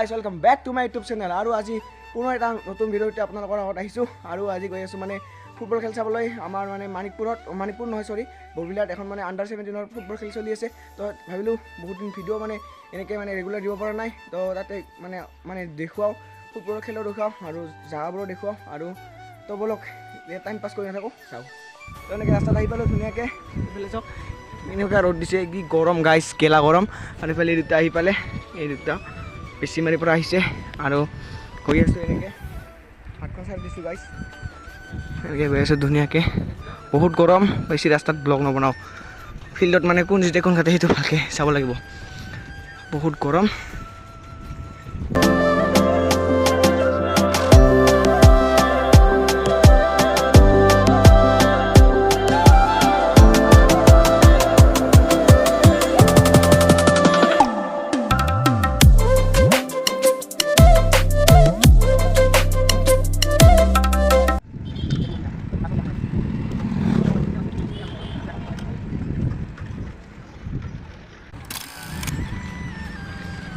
guys welcome back to my YouTube channel আৰু আজি পুনৰ এটা নতুন ভিডিঅ'তে আপোনালোকৰ আগত আহিছোঁ আৰু আজি গৈ আছোঁ মানে ফুটবল খেল চাবলৈ আমাৰ মানে মানিকপুৰ নহয় সৰি বৰবিলাত এখন মানে আণ্ডাৰ 17ৰ ফুটবল খেল চলি আছে তো ভাবিলোঁ বহুত দিন ভিডিঅ' মানে এনেকৈ মানে ৰেগুলাৰ দিব পৰা নাই তো তাতে মানে দেখুৱাওঁ ফুটবলৰ খেলো দেখুৱাওঁ আৰু জাগাবোৰো দেখুৱাওঁ আৰু তো বলক টাইম পাছ কৰি নাথাকোঁ চাওঁ তো এনেকৈ ৰাস্তাত আহি পালোঁ ধুনীয়াকৈ এইফালে চাওক এনেকুৱা ৰ'দ দিছে কি গৰম গাইজ গেলা গৰম আৰু এইফালে এই দুটা আহি পালে এই দুটা বেছি মাৰিৰ পৰা আহিছে আৰু গৈ আছোঁ এনেকৈ হাতখন চাই দিছোঁ গাইজ এনেকৈ গৈ আছোঁ ধুনীয়াকৈ বহুত গৰম বেছি ৰাস্তাত ব্লগ নবনাওঁ ফিল্ডত মানে কোন যেতিয়া কোন খাতে সেইটো ভালকৈ চাব লাগিব বহুত গৰম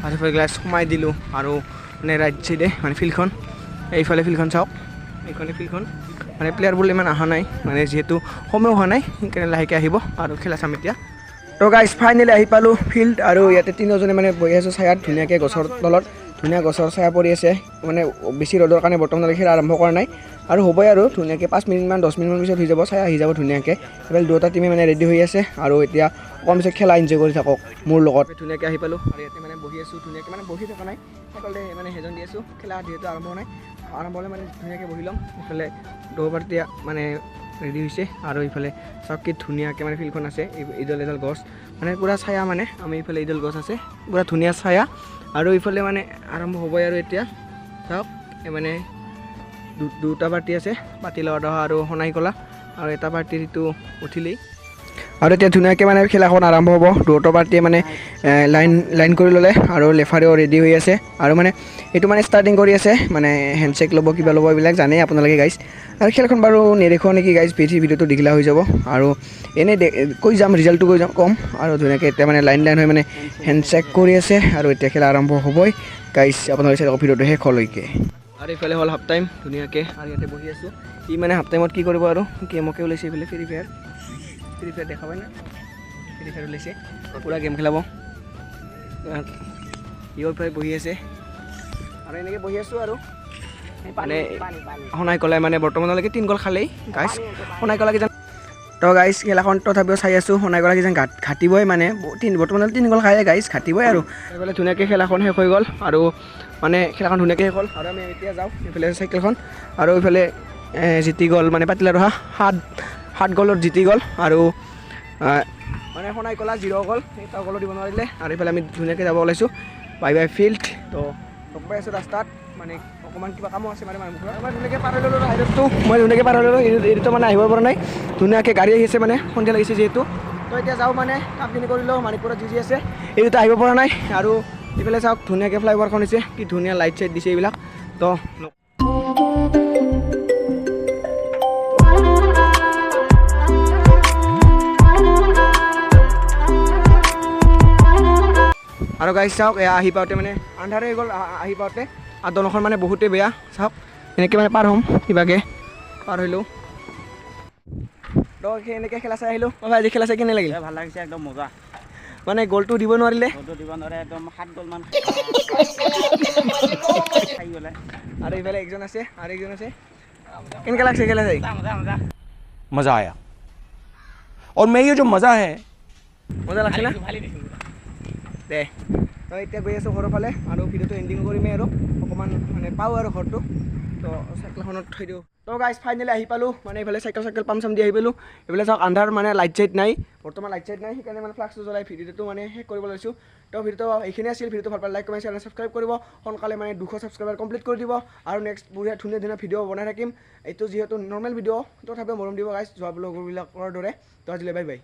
আৰু এইফালে গ্লাছ সোমাই দিলোঁ আৰু মানে ৰাইট চাইডে মানে ফিল্ডখন এইফালে ফিল্ডখন চাওক এইখনে ফিল্ডখন মানে প্লেয়াৰবোৰ ইমান অহা নাই মানে যিহেতু সময় হোৱা নাই সেইকাৰণে লাহেকৈ আহিব আৰু খেলা চাম এতিয়া তো গাইজ ফাইনেলি আহি পালোঁ ফিল্ড আৰু ইয়াতে তিনিজনে মানে বহি আছোঁ ছায়াত ধুনীয়াকৈ গছৰ তলত ধুনীয়া গছৰ ছায়া পৰি আছে মানে বেছি ৰ'দৰ কাৰণে বৰ্তমানলৈকে খেলা আৰম্ভ কৰা নাই আৰু হ'বই আৰু ধুনীয়াকৈ 5 মিনিটমান 10 মিনিটমান পিছত হৈ যাব ছায়া আহি যাব ধুনীয়াকৈ এইফালে দুটা টিমে মানে ৰেডি হৈ আছে আৰু এতিয়া অকণ পিছত খেলা এনজয় কৰি থাকক মোৰ লগত ধুনীয়াকৈ আহি পালোঁ আৰু ইয়াতে মানে বহি আছোঁ ধুনীয়াকৈ মানে বহি থকা নাই সকলোতে মানে সেজন দি আছোঁ খেলা যিহেতু আৰম্ভ নাই আৰম্ভ হ'লে মানে ধুনীয়াকৈ বহি ল'ম এইফালে দহবাৰতিয়া মানে ৰেডি হৈছে আৰু এইফালে চাওক কি ধুনীয়াকৈ মানে ফিল্ডখন আছে এইডাল এডাল গছ মানে পূৰা ছায়া মানে আমি এইফালে এইডাল গছ আছে পূৰা ধুনীয়া ছায়া আৰু এইফালে মানে আৰম্ভ হ'বই আৰু এতিয়া চাওক মানে দুটা পাৰ্টি আছে পাতিলাও দহা আৰু সোণাই কলা আৰু এটা পাৰ্টিৰ ইটো উঠিলেই আৰু এতিয়া ধুনীয়াকৈ মানে খেলাখন আৰম্ভ হ'ব দুটা পাৰ্টিয়ে মানে লাইন কৰি ল'লে আৰু লেফাৰীও ৰেডি হৈ আছে আৰু মানে এইটো মানে ষ্টাৰ্টিং কৰি আছে মানে হেণ্ডশ্বেক ল'ব কিবা ল'ব এইবিলাক জানেই আপোনালোকে গাইজ আৰু খেলখন বাৰু নেদেখুৱাওঁ নেকি গাইজ ভিডিঅ'টো দেখিলা হৈ যাব আৰু এনেই কৈ যাম ৰিজাল্টটো কৈ যাম কম আৰু ধুনীয়াকৈ এতিয়া মানে লাইন হৈ মানে হেণ্ডশ্বেক কৰি আছে আৰু এতিয়া খেলা আৰম্ভ হ'বই গাইজ আপোনালোকে চাই ভিডিঅ'টো শেষলৈকে আৰু এইফালে হ'ল হাফ টাইম ধুনীয়াকৈ আৰু ইয়াতে বহি আছোঁ ই মানে হাফ টাইমত কি কৰিব আৰু গেমকে ওলাইছে এইফালে ফ্ৰী ফায়াৰ দেখা পায় না ফ্ৰী ফায়াৰ ওলাইছে পূৰা গেম খেলাব ইয়ৰ পৰা বহি আছে আৰু এনেকৈ বহি আছোঁ আৰু মানে সোণাই কলাই মানে বৰ্তমানলৈকে 3 গ'ল খালেই গাইজ সোণাই কলা কিজান তো গাইজ খেলাখন তথাপিও চাই আছোঁ সোণাই কলা কিজান ঘাটিবই মানে বৰ্তমানলৈ 3 গ'ল খালে গাইজ ঘাটিবই আৰু এইফালে ধুনীয়াকৈ খেলাখন শেষ হৈ গ'ল আৰু মানে খেলাখন ধুনীয়াকৈ শেষ হ'ল আৰু আমি এতিয়া যাওঁ এইফালে চাইকেলখন আৰু এইফালে জিতি গ'ল মানে পাতিলা ৰহা 7 গ'লত জিতি গ'ল আৰু মানে সোণাই কলা 0 গ'ল এটা গ'লো দিব নোৱাৰিলে আৰু এইফালে আমি ধুনীয়াকৈ যাব ওলাইছোঁ বাই ফিল্ড তো লগ পাই আছোঁ ৰাস্তাত মানে অকণমান কিবা কামো আছে মানে মানুহবোৰৰ মই ধুনীয়াকৈ পাৰ হৈ ল'লোঁ হাইৰডটো মই ধুনীয়াকৈ পাৰ হৈ ল'লোঁ এইটো মানে আহিব পৰা নাই ধুনীয়াকৈ গাড়ী আহিছে মানে সন্ধিয়া লাগিছে যিহেতু তো এতিয়া যাওঁ মানে কামখিনি কৰি লওঁ মানিকপুৰত যি আছে এই দুটা আহিব পৰা নাই আৰু এইফালে চাওক ধুনীয়াকৈ ফ্লাইঅভাৰখন হৈছে কি ধুনীয়া লাইট চাইট দিছে এইবিলাক তো আৰু গাইজ চাওক এয়া আহি পাওঁতে মানে আন্ধাৰে হৈ গ'ল আহি পাওঁতে আৰু দলংখন মানে বহুতেই বেয়া চাওক এনেকৈ মানে পাৰ হ'ম কিবাকৈ পাৰ হ'লোঁ তো এনেকৈ খেলা চাই আহিলোঁ ভাই আজি খেলা চাই কেনে লাগিল ভাল লাগিছে একদম মজা মানে গ'লটো দিব নোৱাৰিলে একদম 7 গ'ল মান আৰু এইফালে একজন আছে আৰু একজন আছে কেনেকৈ লাগছে খেলা চাই मज़ा आया और मैं ये जो मज़ा है মজা লাগছে না দে তো এতিয়া গৈ আছোঁ ঘৰৰ ফালে আৰু ভিডিঅ'টো এণ্ডিং কৰিমেই আৰু অকণমান মানে পাওঁ আৰু ঘৰটো তো চাইকেলখনত থৈ দিওঁ তো গাইজ ফাইনেলি আহি পালোঁ মানে এইফালে চাইকেল পাম চাম দি আহি পালোঁ এইফালে চাওক আন্ধাৰ মানে লাইট চাইট নাই বৰ্তমান লাইট চাইট নাই সেইকাৰণে মানে ফ্লাক্সটো জ্বলাই ভিডিঅ'টো মানে শেষ কৰিব লৈছোঁ তো ভিডিঅ'টো এইখিনি আছিল ভিডিঅ'টো ভাল পালে লাইক কমেণ্ট চেনেল ছাবস্ক্ৰাইব কৰিব সোনকালে মানে 200 ছাবস্ক্ৰাইবাৰ কমপ্লিট কৰি দিব আৰু নেক্সট বঢ়িয়া ধুনীয়া ভিডিঅ' বনাই থাকিম এইটো যিহেতু নৰ্মেল ভিডিঅ' তথাপিও মৰম দিব গাইজ যোৱা ব্লগবিলাকৰ দৰে তো আজিলৈ বাই বাই